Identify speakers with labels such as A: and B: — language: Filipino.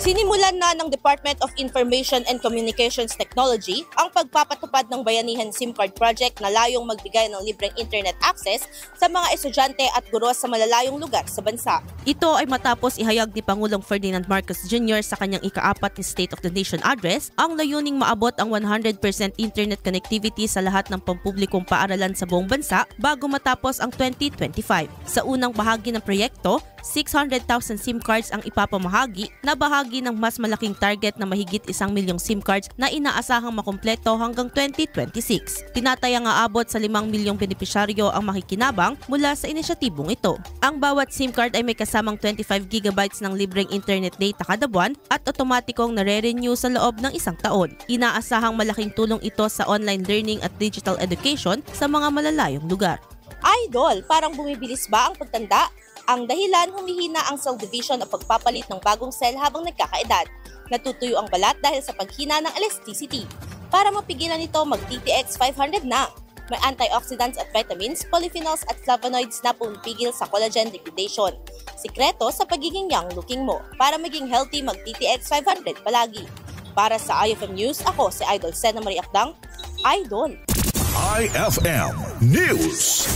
A: Sinimulan na ng Department of Information and Communications Technology ang pagpapatupad ng Bayanihan SIM Card Project na layong magbigay ng libreng internet access sa mga estudyante at guro sa malalayong lugar sa bansa. Ito ay matapos ihayag ni Pangulong Ferdinand Marcos Jr. sa kanyang ika-4 ni State of the Nation Address ang layuning maabot ang 100% internet connectivity sa lahat ng pampublikong paaralan sa buong bansa bago matapos ang 2025. Sa unang bahagi ng proyekto, 600,000 SIM cards ang ipapamahagi na bahagi ng mas malaking target na mahigit 1 milyong SIM cards na inaasahang makumpleto hanggang 2026. Tinatayang aabot sa 5 milyong benepisyaryo ang makikinabang mula sa inisyatibong ito. Ang bawat SIM card ay may kasamang 25 GB ng libreng internet data kada buwan at otomatikong nare-renew sa loob ng 1 taon. Inaasahang malaking tulong ito sa online learning at digital education sa mga malalayong lugar. Idol, parang bumibilis ba ang pagtanda? Ang dahilan, humihina ang cell division o pagpapalit ng bagong cell habang nagkakaedad. Natutuyo ang balat dahil sa paghina ng elasticity. Para mapigilan ito, mag-DTX 500 na. May antioxidants at vitamins, polyphenols at flavonoids na pumipigil sa collagen degradation. Sikreto sa pagiging young looking mo. Para maging healthy, mag-DTX 500 palagi. Para sa IFM News, ako si Idol Sena Marie Akdang, Idol.
B: IFM News.